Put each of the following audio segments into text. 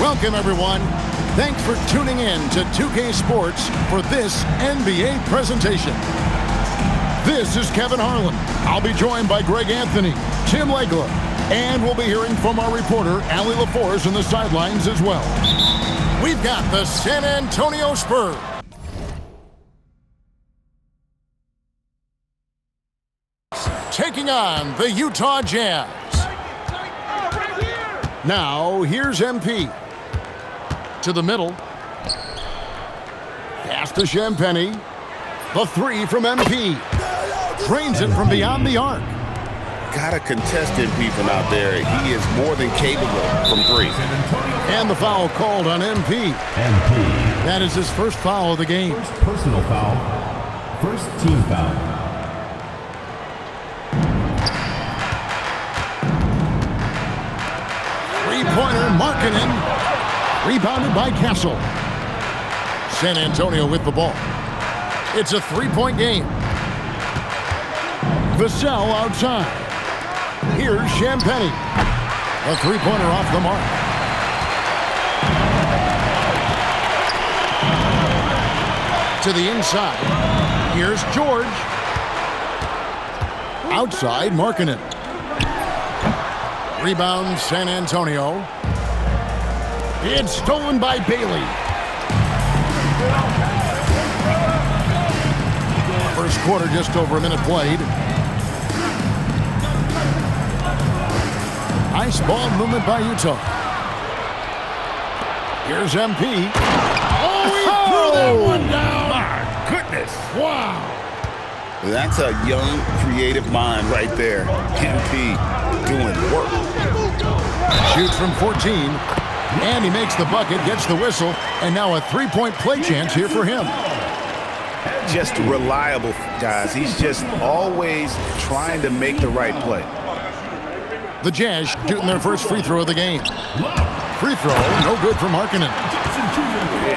Welcome, everyone. Thanks for tuning in to 2K Sports for this NBA presentation. This is Kevin Harlan. I'll be joined by Greg Anthony, Tim Legler, and we'll be hearing from our reporter, Allie LaForce, on the sidelines as well. We've got the San Antonio Spurs taking on the Utah Jazz. Now, here's MP. To the middle. Pass to Champagnie. The three from MP. Drains it from beyond the arc. Got a contest MP from out there. He is more than capable from three. And the foul called on MP. That is his first foul of the game. First personal foul. First team foul. Three-pointer, Markkanen. Rebounded by Castle. San Antonio with the ball. It's a three-point game. Vassell outside. Here's Champagnie. A three-pointer off the mark. To the inside. Here's George. Outside, Markkanen. Rebound, San Antonio. It's stolen by Bailey. First quarter, just over a minute played. Nice ball movement by Utah. Here's MP. Oh, he threw that one down. My goodness. Wow. That's a young, creative mind right there. MP doing work. Shoots from 14. And he makes the bucket, gets the whistle, and now a three-point play chance here for him. Just reliable, guys. He's just always trying to make the right play. The Jazz shooting their first free throw of the game. Free throw, no good for Markkanen.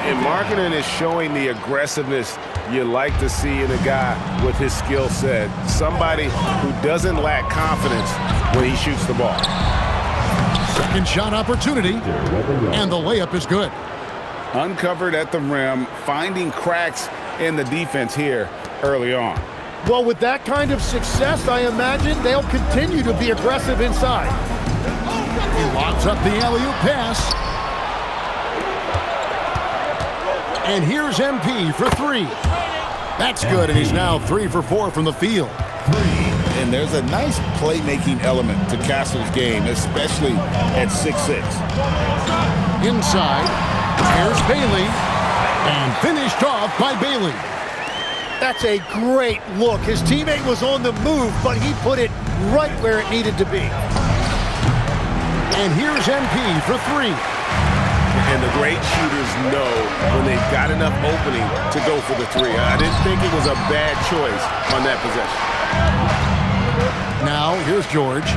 And Markkanen is showing the aggressiveness you like to see in a guy with his skill set. Somebody who doesn't lack confidence when he shoots the ball. Second shot opportunity, and the layup is good. Uncovered at the rim, finding cracks in the defense here early on. Well, with that kind of success, I imagine they'll continue to be aggressive inside. He lobs up the alley-oop pass. And here's MP for three. That's good, and he's now 3 for 4 from the field. And there's a nice playmaking element to Castle's game, especially at 6'6". Inside, here's Bailey, and finished off by Bailey. That's a great look. His teammate was on the move, but he put it right where it needed to be. And here's MP for three. And the great shooters know when they've got enough opening to go for the three. I didn't think it was a bad choice on that possession. Now, here's George.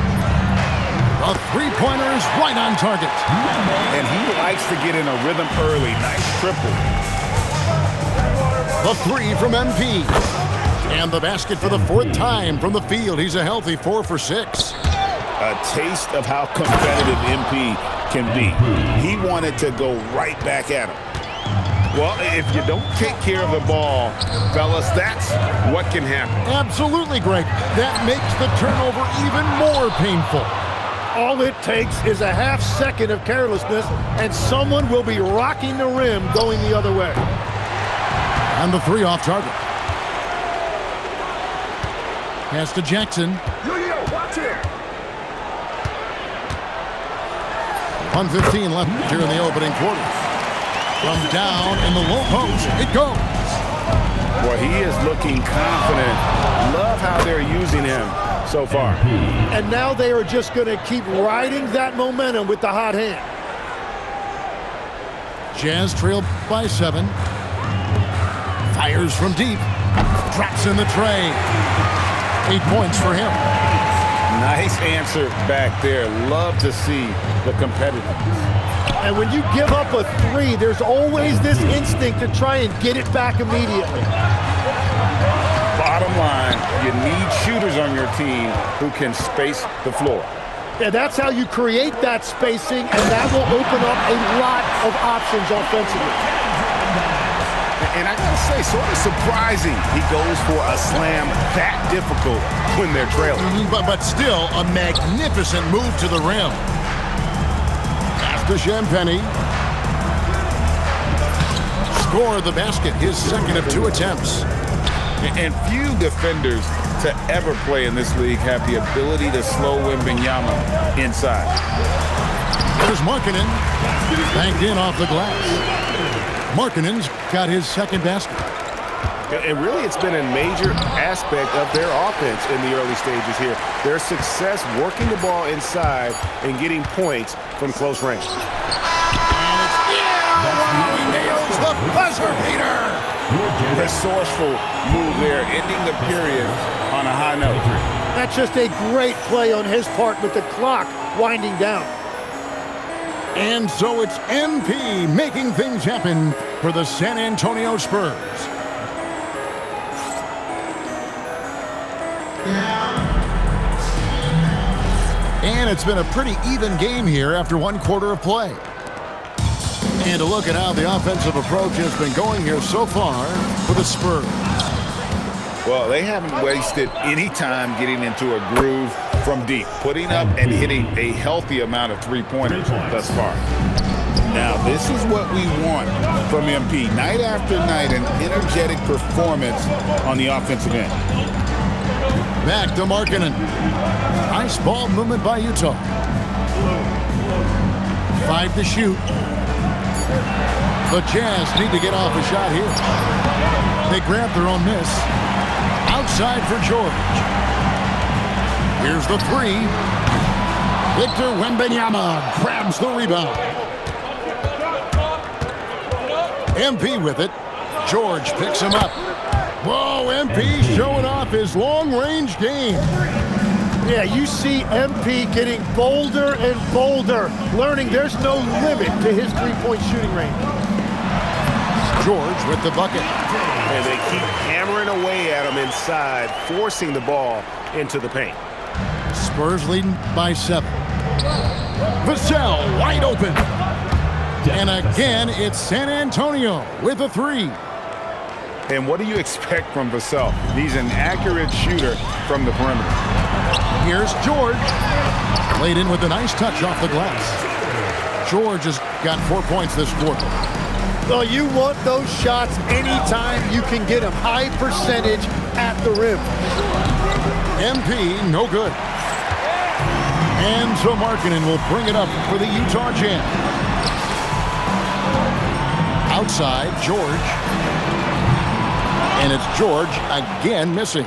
The three-pointer is right on target. And he likes to get in a rhythm early. Nice triple. The three from MP. And the basket for the fourth time from the field. He's a healthy 4 for 6. A taste of how competitive MP can be. He wanted to go right back at him. Well, if you don't take care of the ball, fellas, that's what can happen. Absolutely, Greg. That makes the turnover even more painful. All it takes is a half second of carelessness, and someone will be rocking the rim going the other way. And the three off target. Pass to Jackson. Watch here. 1:15 left here in the opening quarter. From down in the low post, it goes. Boy, he is looking confident. Love how they're using him so far. And now they are just going to keep riding that momentum with the hot hand. Jazz trail by 7. Fires from deep. Drops in the tray. 8 points for him. Nice answer back there. Love to see the competitiveness. And when you give up a three, there's always this instinct to try and get it back immediately. Bottom line, you need shooters on your team who can space the floor. Yeah, that's how you create that spacing, and that will open up a lot of options offensively. And I gotta say, sort of surprising he goes for a slam that difficult when they're trailing. But still, a magnificent move to the rim. Pass to Champagny. Score the basket, his second of 2 attempts. And few defenders to ever play in this league have the ability to slow Wembanyama inside. There's Markkanen, banked in off the glass. Markkanen's got his second basket. And really, it's been a major aspect of their offense in the early stages here. Their success working the ball inside and getting points from close range. He nails the buzzer beater. Resourceful move there, ending the period on a high note. That's just a great play on his part with the clock winding down. And so it's MP making things happen for the San Antonio Spurs. And it's been a pretty even game here after 1 quarter of play. And to look at how the offensive approach has been going here so far for the Spurs. Well, they haven't wasted any time getting into a groove from deep, putting up and hitting a healthy amount of three-pointers thus far. Now, this is what we want from MP. Night after night, an energetic performance on the offensive end. Back to Markkanen. Nice ball movement by Utah. 5 to shoot. The Jazz need to get off a shot here. They grab their own miss. Outside for George. Here's the 3. Victor Wembanyama grabs the rebound. MP with it. George picks him up. Whoa, MP showing off his long-range game. Yeah, you see MP getting bolder and bolder, learning there's no limit to his three-point shooting range. George with the bucket. And they keep hammering away at him inside, forcing the ball into the paint. Spurs leading by 7. Vassell wide open. And again, it's San Antonio with a 3. And what do you expect from Vassell? He's an accurate shooter from the perimeter. Here's George. Laid in with a nice touch off the glass. George has got 4 points this quarter. Well, you want those shots anytime you can get them. High percentage at the rim. MP, no good. And so Markkanen will bring it up for the Utah Jazz. Outside, George. And it's George again missing.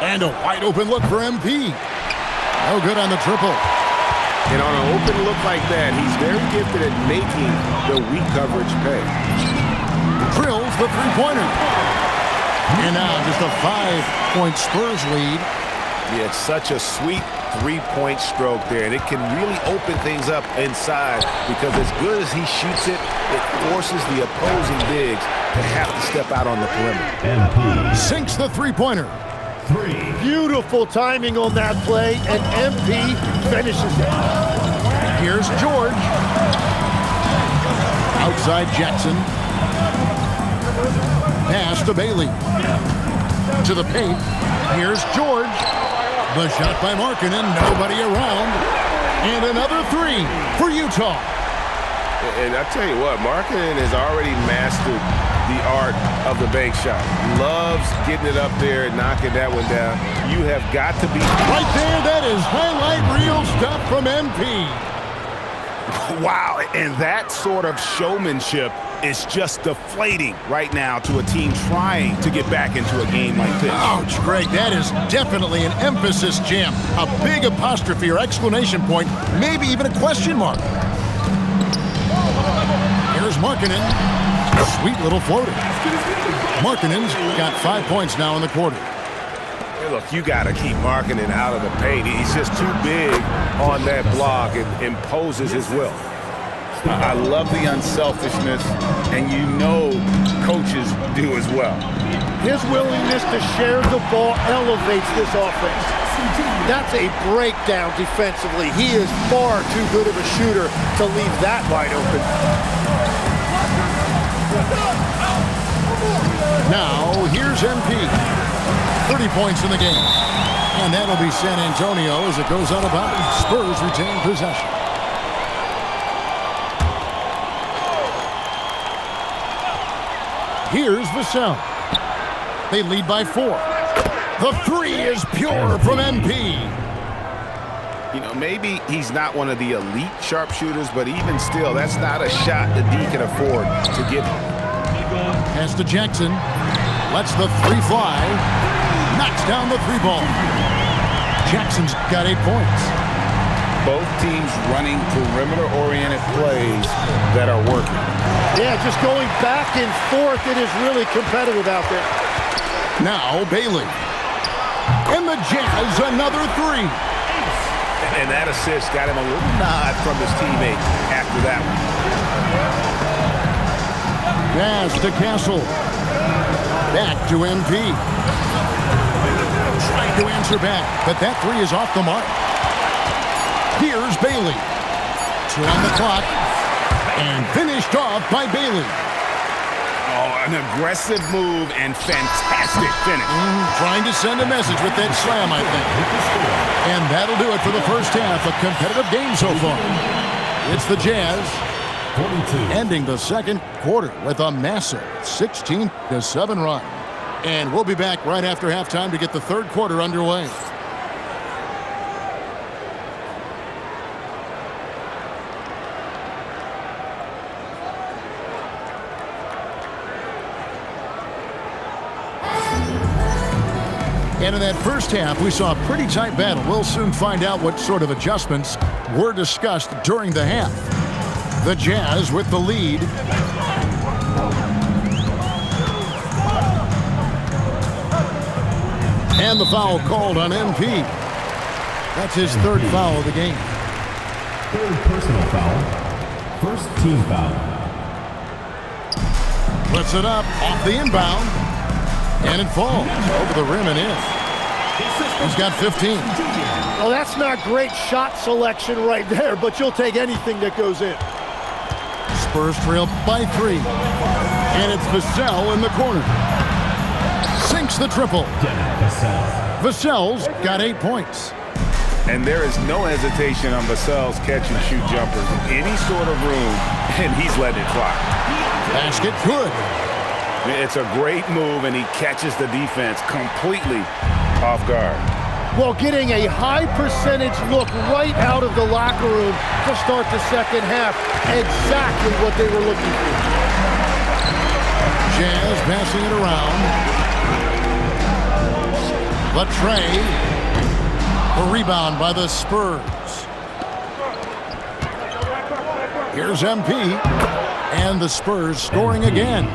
And a wide open look for MP. No good on the triple. And on an open look like that, he's very gifted at making the weak coverage pay. Drills the three-pointer. And now just a 5-point Spurs lead. Yeah, it's such a sweet three-point stroke there, and it can really open things up inside because as good as he shoots it, it forces the opposing bigs to have to step out on the perimeter. Sinks the three-pointer. Beautiful timing on that play, and MP finishes it. Here's George. Outside Jackson. Pass to Bailey. To the paint. Here's George. The shot by Markkanen, nobody around. And another 3 for Utah. And I tell you what, Markkanen has already mastered the art of the bank shot. Loves getting it up there and knocking that one down. You have got to be... Right there, that is highlight reel stuff from MP. Wow, and that sort of showmanship is just deflating right now to a team trying to get back into a game like this. Ouch, Greg, that is definitely an emphasis jam. A big apostrophe or exclamation point, maybe even a question mark. Here's Markkanen. Sweet little floater. Markkanen's got 5 points now in the quarter. Hey, look, you got to keep Markkanen out of the paint. He's just too big on that block and imposes his will. I love the unselfishness, and you know coaches do as well. His willingness to share the ball elevates this offense. That's a breakdown defensively. He is far too good of a shooter to leave that wide open. Now, here's MP. 30 points in the game. And that'll be San Antonio as it goes out of bounds. Spurs retain possession. Here's Vassell. They lead by 4. The three is pure from MP. You know, maybe he's not one of the elite sharpshooters, but even still, that's not a shot that D can afford to give him. Pass to Jackson. Lets the three fly. Knocks down the three ball. Jackson's got 8 points. Both teams running perimeter-oriented plays that are working. Yeah, just going back and forth. It is really competitive out there. Now Bailey. And the Jazz, another three. And that assist got him a little nod from his teammate after that one. Pass to Castle. Back to MP. Trying to answer back, but that three is off the mark. Here's Bailey. 2 on the clock. And finished off by Bailey. Oh, an aggressive move and fantastic finish. Trying to send a message with that slam, I think. And that'll do it for the first half. A competitive game so far. It's the Jazz 42. ending the second quarter with a massive 16-7 run. And we'll be back right after halftime to get the third quarter underway. And in that first half, we saw a pretty tight battle. We'll soon find out what sort of adjustments were discussed during the half. The Jazz with the lead. And the foul called on MP. That's his third foul of the game. Third personal foul. First team foul. Puts it up off the inbound. And it falls over the rim and in. He's got 15. Well, that's not great shot selection right there, but you'll take anything that goes in. Spurs trail by 3. And it's Vassell in the corner. Sinks the triple. Vassell's got 8 points. And there is no hesitation on Vassell's catch-and-shoot jumpers in any sort of room, and he's letting it fly. Basket good. It's a great move, and he catches the defense completely off guard. Well, getting a high percentage look right out of the locker room to start the second half. Exactly what they were looking for. Jazz passing it around. The tray. The rebound by the Spurs. Here's MP. And the Spurs scoring again.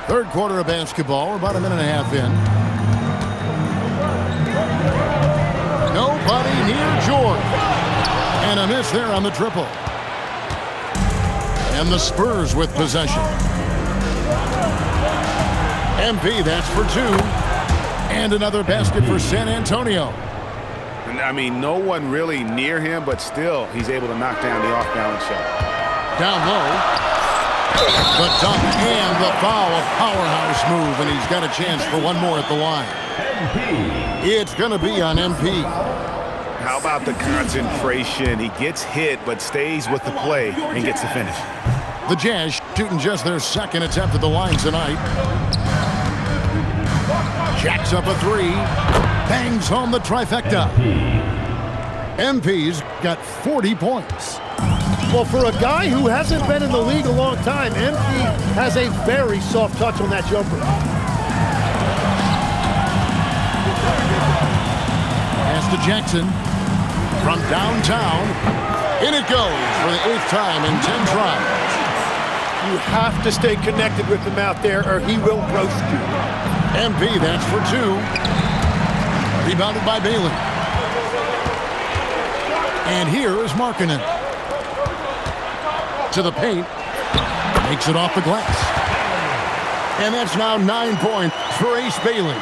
Third quarter of basketball, about a minute and a half in. Nobody near George. And a miss there on the triple. And the Spurs with possession. MP, that's for 2. And another basket for San Antonio. I mean, no one really near him, but still, he's able to knock down the off-balance shot. Down low. The dunk and the foul, a powerhouse move, and he's got a chance for one more at the line. It's going to be on MP. How about the concentration? He gets hit, but stays with the play and gets the finish. The Jazz shooting just their second attempt at the line tonight. Jacks up a 3. Bangs home the trifecta. MP's got 40 points. Well, for a guy who hasn't been in the league a long time, MP has a very soft touch on that jumper. Pass to Jackson from downtown. In it goes for the 8th time in 10 tries. You have to stay connected with him out there or he will roast you. MP, that's for 2. Rebounded by Bailey. And here is Markkanen. To the paint. Makes it off the glass. And that's now 9 points for Ace Bailey.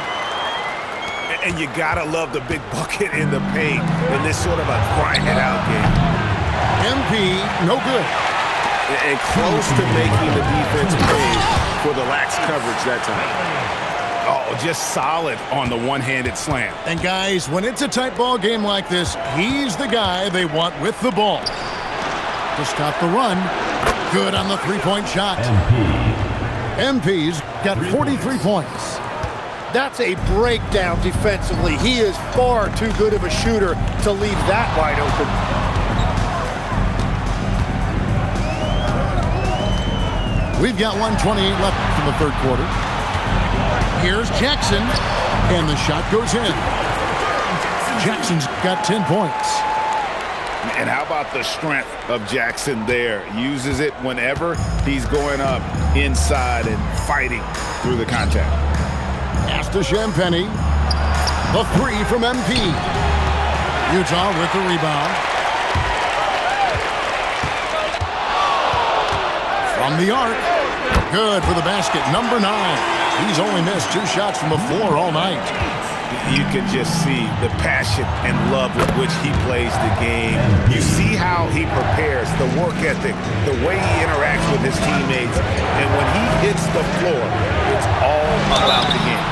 And you gotta love the big bucket in the paint in this sort of a grind-it-out game. MP, no good. And close to making the defense pay for the lax coverage that time. Oh, just solid on the one-handed slam. And guys, when it's a tight ball game like this, he's the guy they want with the ball. To stop the run, good on the three-point shot. MP's got 43 points. That's a breakdown defensively. He is far too good of a shooter to leave that wide open. We've got 1:28 left in the third quarter. Here's Jackson, and the shot goes in. Jackson's got 10 points. And how about the strength of Jackson there? Uses it whenever he's going up inside and fighting through the contact. Pass to Champagny. The three from MP. Utah with the rebound. From the arc. Good for the basket. Number 9. He's only missed 2 shots from the floor all night. You can just see the passion and love with which he plays the game. You see how he prepares, the work ethic, the way he interacts with his teammates. And when he hits the floor, it's all about the game.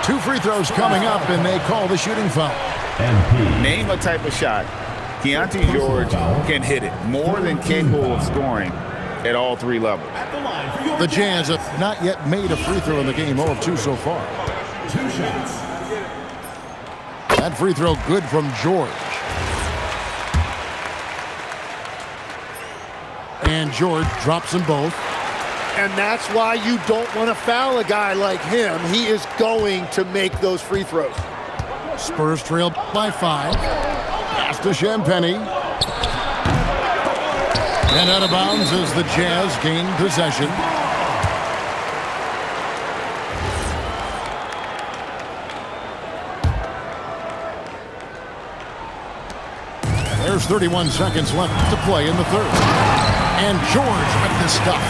2 free throws coming up, and they call the shooting foul. Name a type of shot Keontae George can hit it, more than capable of scoring at all 3 levels. The Jazz have not yet made a free throw in the game, 0 of 2 so far. 2 shots. That free throw good from George. And George drops them both. And that's why you don't want to foul a guy like him. He is going to make those free throws. Spurs trail by 5. Pass to Champagny. And out of bounds as the Jazz gain possession. There's 31 seconds left to play in the third. And George with the stuff.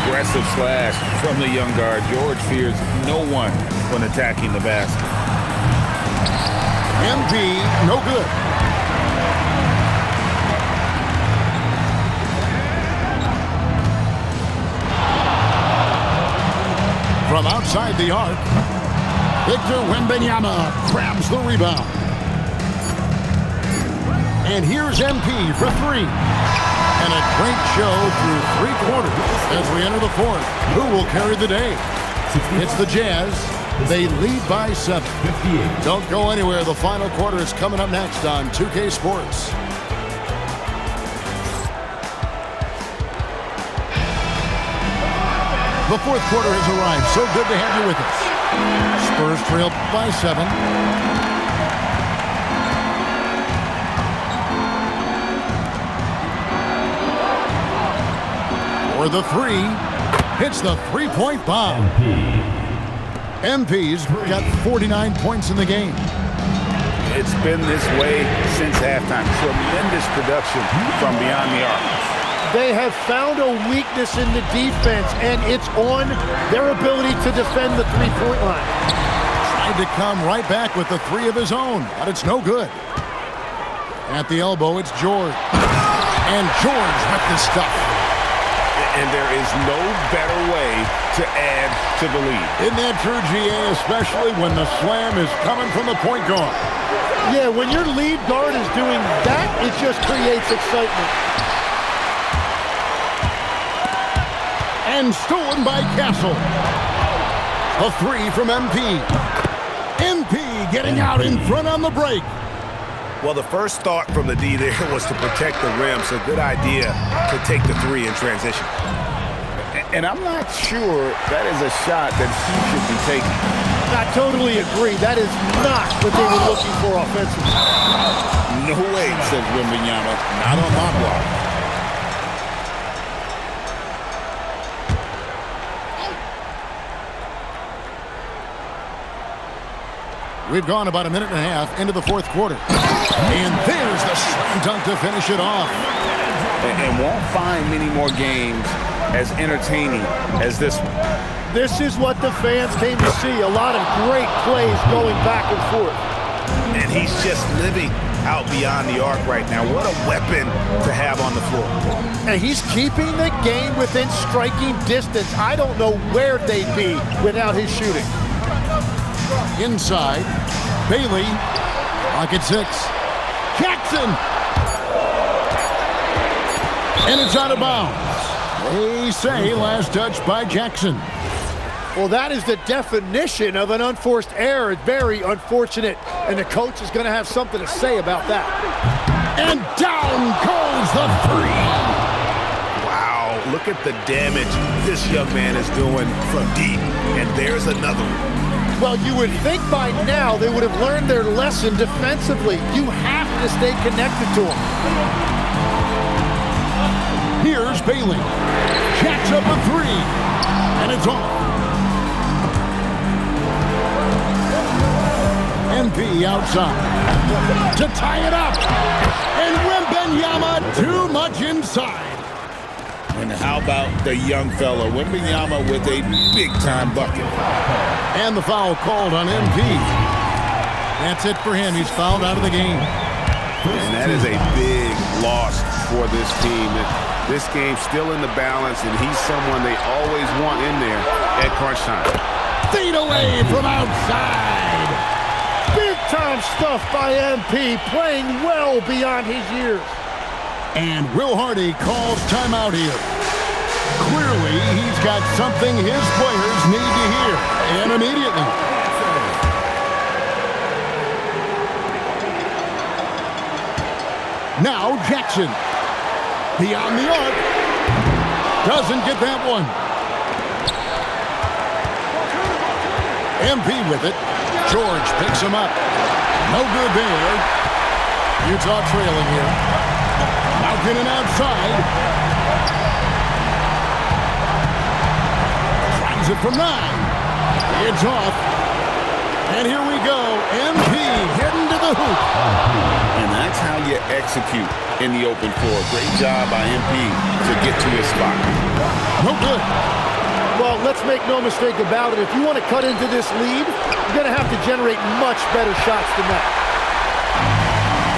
Aggressive slash from the young guard. George fears no one when attacking the basket. MP, no good. From outside the arc, Victor Wembanyama grabs the rebound. And here's MP for 3. And a great show through 3 quarters as we enter the fourth. Who will carry the day? It's the Jazz. They lead by 7. 58. Don't go anywhere. The final quarter is coming up next on 2K Sports. The fourth quarter has arrived. So good to have you with us. Spurs trail by 7. For the 3, hits the 3-point bomb. MP's got 49 points in the game. It's been this way since halftime. Tremendous production from beyond the arc. They have found a weakness in the defense, and it's on their ability to defend the three-point line. Tried to come right back with the 3 of his own, but it's no good. At the elbow, it's George. And George with the stuff. And there is no better way to add to the lead. Isn't that true, GA, especially when the slam is coming from the point guard? Yeah, when your lead guard is doing that, it just creates excitement. And stolen by Castle. A 3 from MP. MP getting out in front on the break. Well, the first thought from the D there was to protect the rim, so good idea to take the 3 in transition. And I'm not sure that is a shot that he should be taking. I totally agree. That is not what they were looking for offensively. No way, says Wembanyama. Not on my block. We've gone about a minute and a half into the fourth quarter. And there's the slam dunk to finish it off. And won't find many more games as entertaining as this one. This is what the fans came to see. A lot of great plays going back and forth. And he's just living out beyond the arc right now. What a weapon to have on the floor. And he's keeping the game within striking distance. I don't know where they'd be without his shooting. Inside, Bailey, pocket 6. Jackson! And it's out of bounds. They say last touch by Jackson. Well, that is the definition of an unforced error. It's very unfortunate, and the coach is going to have something to say about that. And down goes the 3. Wow, look at the damage this young man is doing from deep. And there's another one. Well, you would think by now they would have learned their lesson defensively. You have to stay connected to him. Here's Bailey. Jacks up a 3. And it's off. MP outside to tie it up. And Wembanyama too much inside. And how about the young fella, Wembanyama, with a big-time bucket. And the foul called on MP. That's it for him. He's fouled out of the game. And that is a big loss for this team. This game's still in the balance, and he's someone they always want in there at crunch time. Feed away from outside. Big-time stuff by MP, playing well beyond his years. And Will Hardy calls timeout here. Clearly, he's got something his players need to hear, and immediately. Now Jackson. Beyond the arc. Doesn't get that one. MP with it. George picks him up. No good there. Utah trailing here. Malkin and outside. Tries it from 9. It's off. And here we go. MP heading to the hoop. And that's how you execute in the open floor. Great job by MP to get to his spot. No good. Well, let's make no mistake about it. If you want to cut into this lead, you're going to have to generate much better shots than that.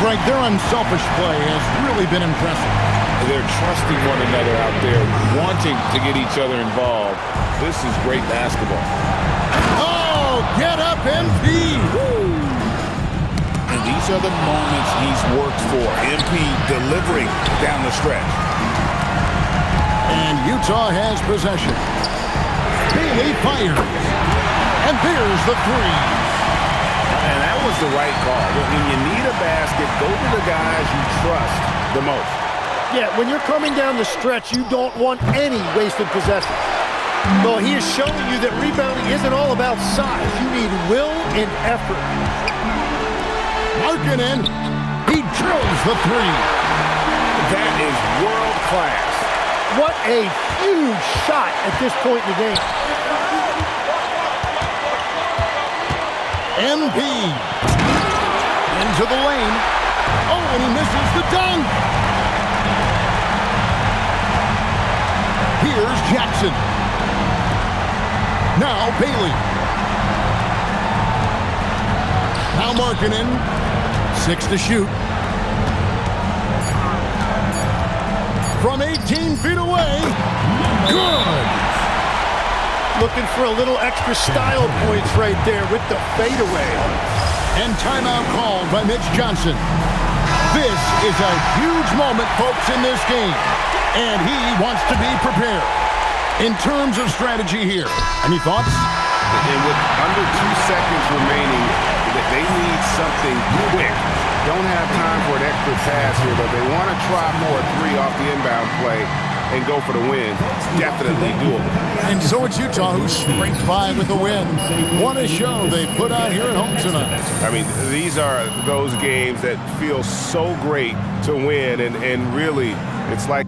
Frank, their unselfish play has really been impressive. They're trusting one another out there, wanting to get each other involved. This is great basketball. Oh, get up, MP! Woo! And these are the moments he's worked for. MP delivering down the stretch. And Utah has possession. Bailey fires. And there's the 3. And that was the right call. When you need a basket, go to the guys you trust the most. Yeah, when you're coming down the stretch, you don't want any wasted possession. Well, he is showing you that rebounding isn't all about size. You need will and effort. Markkanen, he drills the 3. That is world class. What a huge shot at this point in the game. MP into the lane. Oh, and he misses the dunk. Here's Jackson. Now Bailey. Now Markkanen. 6 to shoot. From 18 feet away. Good. Looking for a little extra style points right there with the fadeaway. And timeout called by Mitch Johnson. This is a huge moment, folks, in this game. And he wants to be prepared. In terms of strategy here, any thoughts? And with under 2 seconds remaining, they need something quick. Don't have time for an extra pass here, but they want to try for a 3 off the inbound play and go for the win. Definitely doable. And so it's Utah who scraped by with the win. What a show they put on here at home tonight. I mean, these are those games that feel so great to win, and really, it's like